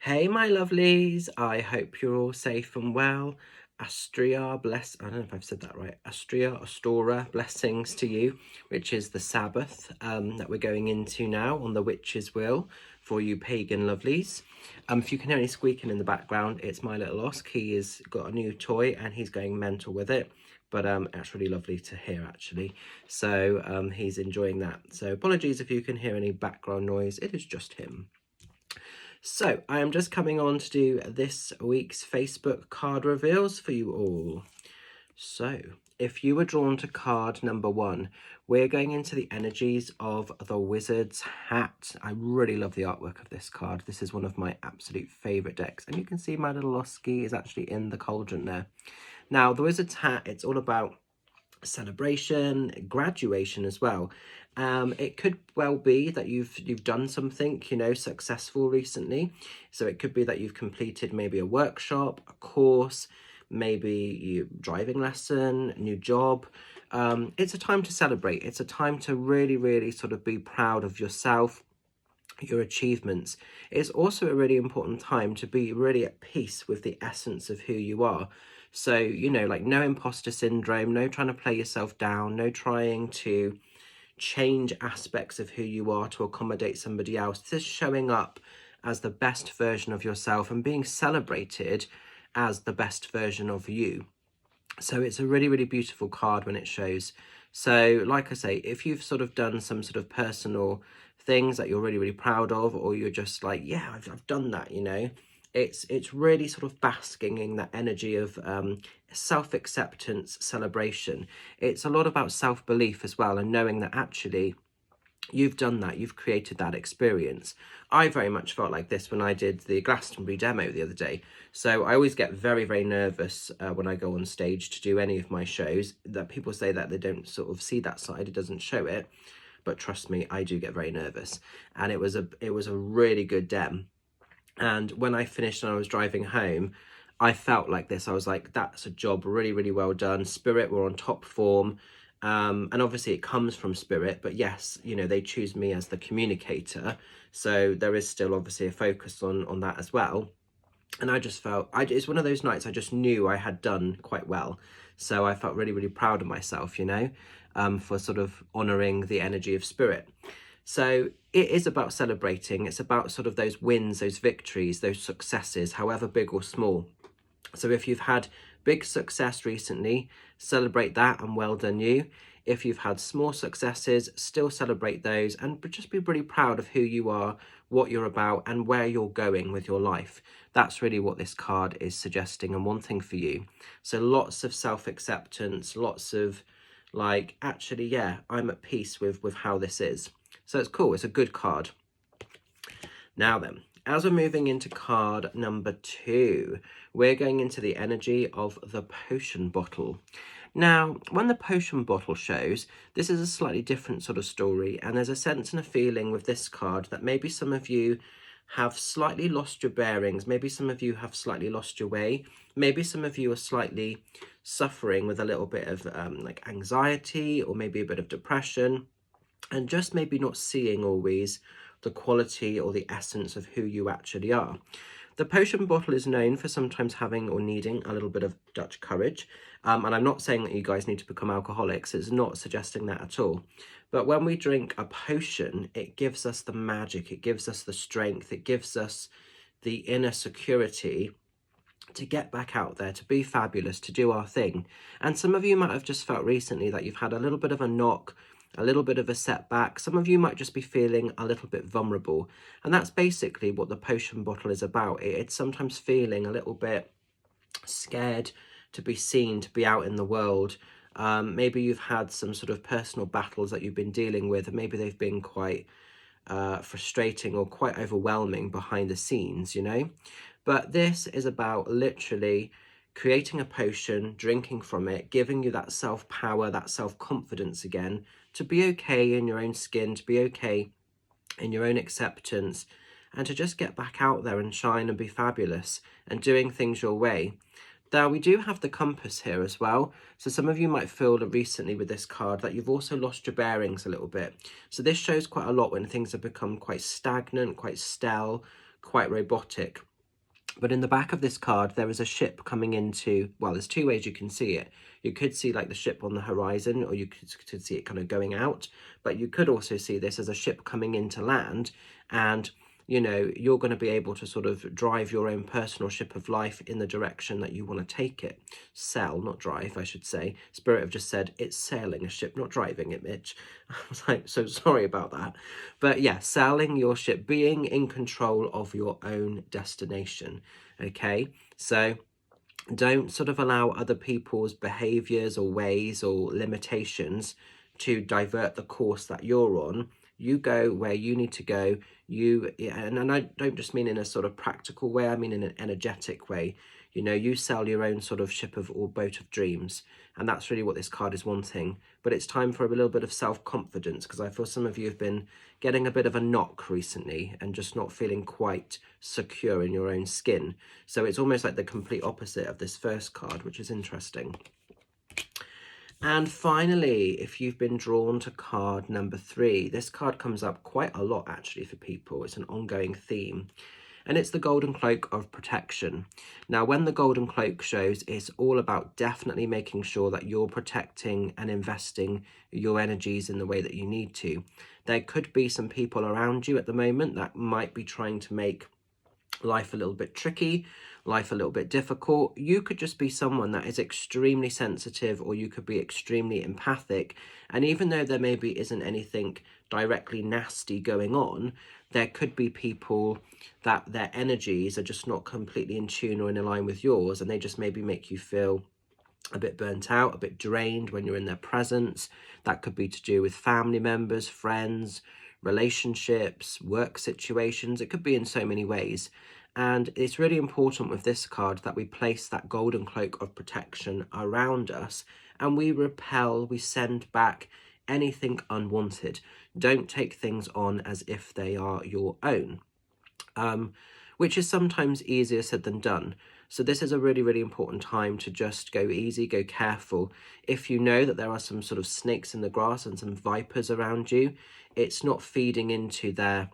Hey, my lovelies. I hope you're all safe and well. Astria, I don't know if I've said that right. Astria, Astora, blessings to you, which is the Sabbath that we're going into now on the witch's will for you pagan lovelies. If you can hear any squeaking in the background, it's my little Osk. He has got a new toy and he's going mental with it. But it's really lovely to hear, actually. So he's enjoying that. So apologies if you can hear any background noise. It is just him. So I am just coming on to do this week's Facebook card reveals for you all. So if you were drawn to card number 1, we're going into the energies of the Wizard's Hat. I really love the artwork of this card. This is one of my absolute favourite decks. And you can see my little Oski is actually in the cauldron there. Now, the Wizard's Hat, it's all about celebration, graduation as well. It could well be that you've done something, successful recently. So it could be that you've completed maybe a workshop, a course, maybe you driving lesson, new job. It's a time to celebrate. It's a time to really, really sort of be proud of yourself, your achievements. It's also a really important time to be really at peace with the essence of who you are. So, like no imposter syndrome, no trying to play yourself down, no trying to change aspects of who you are to accommodate somebody else. This is showing up as the best version of yourself and being celebrated as the best version of you. So it's a really, really beautiful card when it shows. So like I say, if you've sort of done some sort of personal things that you're really, really proud of, or you're just like, yeah, I've done that, it's really sort of basking in that energy of self-acceptance, celebration. It's a lot about self-belief as well, and knowing that actually you've done that, you've created that experience. I very much felt like this when I did the Glastonbury demo the other day. So I always get very, very nervous when I go on stage to do any of my shows, that people say that they don't sort of see that side, it doesn't show it. But trust me, I do get very nervous. And it was a really good dem. And when I finished and I was driving home, I felt like this. I was like, that's a job really, really well done. Spirit were on top form. And obviously it comes from Spirit, but yes, they choose me as the communicator. So there is still obviously a focus on that as well. And I just felt, it's one of those nights I just knew I had done quite well. So I felt really, really proud of myself, for sort of honouring the energy of Spirit. So it is about celebrating. It's about sort of those wins, those victories, those successes, however big or small. So if you've had big success recently, celebrate that and well done you. If you've had small successes, still celebrate those and just be really proud of who you are, what you're about and where you're going with your life. That's really what this card is suggesting and wanting for you. So lots of self-acceptance, lots of like, actually, yeah, I'm at peace with how this is. So it's cool. It's a good card. Now then, as we're moving into card number 2, we're going into the energy of the potion bottle. Now, when the potion bottle shows, this is a slightly different sort of story, and there's a sense and a feeling with this card that maybe some of you have slightly lost your bearings, maybe some of you have slightly lost your way, maybe some of you are slightly suffering with a little bit of like anxiety or maybe a bit of depression, and just maybe not seeing always the quality or the essence of who you actually are. The potion bottle is known for sometimes having or needing a little bit of Dutch courage. And I'm not saying that you guys need to become alcoholics. It's not suggesting that at all. But when we drink a potion, it gives us the magic. It gives us the strength. It gives us the inner security to get back out there, to be fabulous, to do our thing. And some of you might have just felt recently that you've had a little bit of a knock, a little bit of a setback. Some of you might just be feeling a little bit vulnerable. And that's basically what the potion bottle is about. It's sometimes feeling a little bit scared to be seen, to be out in the world. Maybe you've had some sort of personal battles that you've been dealing with, and maybe they've been quite frustrating or quite overwhelming behind the scenes, But this is about literally creating a potion, drinking from it, giving you that self-power, that self-confidence again, to be okay in your own skin, to be okay in your own acceptance, and to just get back out there and shine and be fabulous and doing things your way. Now, we do have the compass here as well. So some of you might feel that recently with this card that you've also lost your bearings a little bit. So this shows quite a lot when things have become quite stagnant, quite stale, quite robotic. But in the back of this card, there is a ship coming into, well, there's two ways you can see it. You could see like the ship on the horizon, or you could see it kind of going out. But you could also see this as a ship coming into land, and you know, you're going to be able to sort of drive your own personal ship of life in the direction that you want to take it. Sail, not drive, I should say. Spirit have just said it's sailing a ship, not driving it, Mitch. I was like, so sorry about that. But yeah, sailing your ship, being in control of your own destination. Okay, so don't sort of allow other people's behaviors or ways or limitations to divert the course that you're on. You go where you need to go. And I don't just mean in a sort of practical way, I mean in an energetic way. You know, you sail your own sort of ship of, or boat of dreams, and that's really what this card is wanting. But it's time for a little bit of self-confidence, because I feel some of you have been getting a bit of a knock recently and just not feeling quite secure in your own skin. So it's almost like the complete opposite of this first card, which is interesting. And finally, if you've been drawn to card number 3, this card comes up quite a lot actually for people. It's an ongoing theme. And it's the Golden Cloak of Protection. Now, when the Golden Cloak shows, it's all about definitely making sure that you're protecting and investing your energies in the way that you need to. There could be some people around you at the moment that might be trying to make life a little bit tricky, life a little bit difficult. You could just be someone that is extremely sensitive, or you could be extremely empathic. And even though there maybe isn't anything directly nasty going on, there could be people that their energies are just not completely in tune or in line with yours, and they just maybe make you feel a bit burnt out, a bit drained when you're in their presence. That could be to do with family members, friends, relationships, work situations. It could be in so many ways. And it's really important with this card that we place that golden cloak of protection around us, and we repel, we send back anything unwanted. Don't take things on as if they are your own, which is sometimes easier said than done. So this is a really, really important time to just go easy, go careful. If you know that there are some sort of snakes in the grass and some vipers around you, it's not feeding into their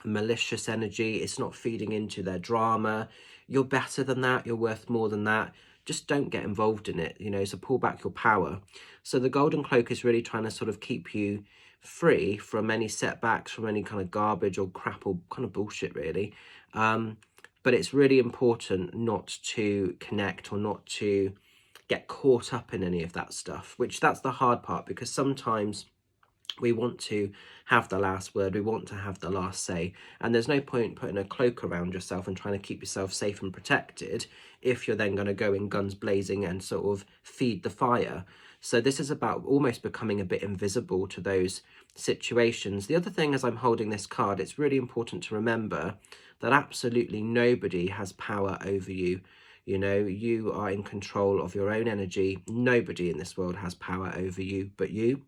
malicious energy. It's not feeding into their drama. You're better than that. You're worth more than that. Just don't get involved in it, you know, so pull back your power. So the Golden Cloak is really trying to sort of keep you free from any setbacks, from any kind of garbage or crap or kind of bullshit, really. But it's really important not to connect or not to get caught up in any of that stuff, which that's the hard part, because sometimes we want to have the last word, we want to have the last say, and there's no point putting a cloak around yourself and trying to keep yourself safe and protected if you're then going to go in guns blazing and sort of feed the fire. So this is about almost becoming a bit invisible to those situations. The other thing, as I'm holding this card, it's really important to remember that absolutely nobody has power over you. You know, you are in control of your own energy. Nobody in this world has power over you but you.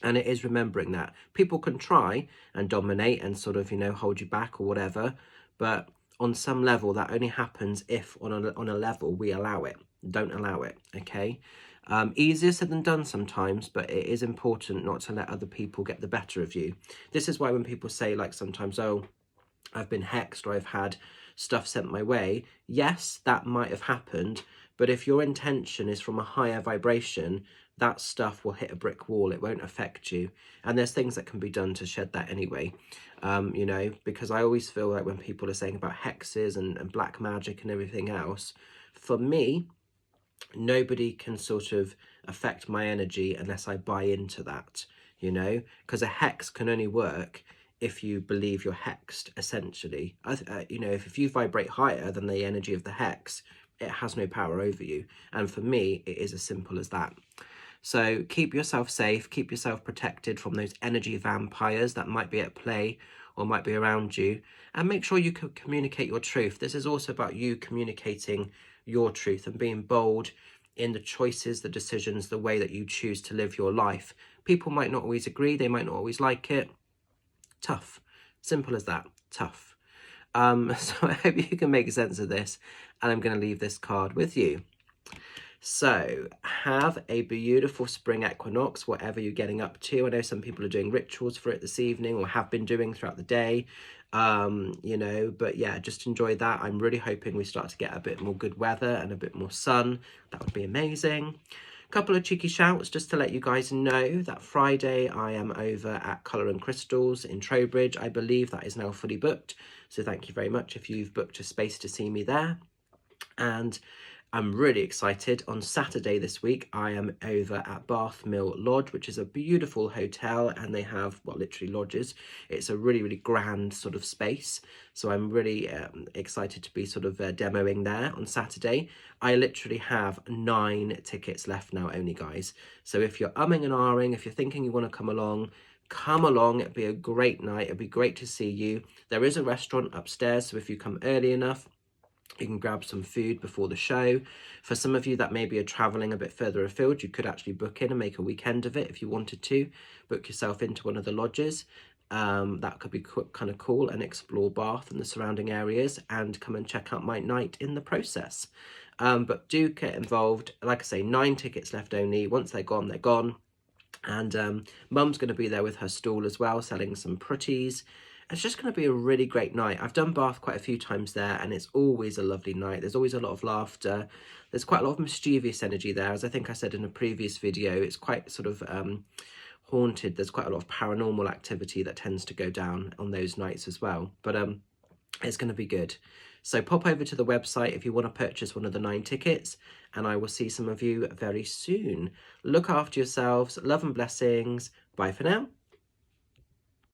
And it is remembering that people can try and dominate and sort of, you know, hold you back or whatever, but on some level that only happens if on a level we allow it. Don't allow it. Okay, easier said than done sometimes, but it is important not to let other people get the better of you. This is why when people say, like, sometimes, oh, I've been hexed or I've had stuff sent my way, yes, that might have happened, but if your intention is from a higher vibration, that stuff will hit a brick wall. It won't affect you. And there's things that can be done to shed that anyway, you know, because I always feel like when people are saying about hexes and black magic and everything else, for me, nobody can sort of affect my energy unless I buy into that, you know, because a hex can only work if you believe you're hexed, essentially. You know, if you vibrate higher than the energy of the hex, it has no power over you. And for me, it is as simple as that. So keep yourself safe, keep yourself protected from those energy vampires that might be at play or might be around you, and make sure you can communicate your truth. This is also about you communicating your truth and being bold in the choices, the decisions, the way that you choose to live your life. People might not always agree, they might not always like it. Tough. Simple as that. Tough. So I hope you can make sense of this, and I'm going to leave this card with you. So have a beautiful spring equinox, whatever you're getting up to. I know some people are doing rituals for it this evening or have been doing throughout the day, you know, but yeah, just enjoy that. I'm really hoping we start to get a bit more good weather and a bit more sun. That would be amazing. Couple of cheeky shouts just to let you guys know that Friday I am over at Colour and Crystals in Trowbridge. I believe that is now fully booked, so thank you very much if you've booked a space to see me there. And I'm really excited. On Saturday this week, I am over at Bath Mill Lodge, which is a beautiful hotel, and they have, well, literally lodges. It's a really, really grand sort of space. So I'm really excited to be sort of demoing there on Saturday. I literally have 9 tickets left now only, guys. So if you're umming and ahhing, if you're thinking you want to come along, come along. It'd be a great night. It'd be great to see you. There is a restaurant upstairs, so if you come early enough, you can grab some food before the show. For some of you that maybe are travelling a bit further afield, you could actually book in and make a weekend of it if you wanted to. Book yourself into one of the lodges. That could be kind of cool, and explore Bath and the surrounding areas and come and check out my night in the process. But do get involved. Like I say, 9 tickets left only. Once they're gone, they're gone. And Mum's going to be there with her stall as well, selling some pretties. It's just going to be a really great night. I've done Bath quite a few times there, and it's always a lovely night. There's always a lot of laughter. There's quite a lot of mischievous energy there. As I think I said in a previous video, it's quite sort of haunted. There's quite a lot of paranormal activity that tends to go down on those nights as well. But it's going to be good. So pop over to the website if you want to purchase one of the 9 tickets, and I will see some of you very soon. Look after yourselves. Love and blessings. Bye for now.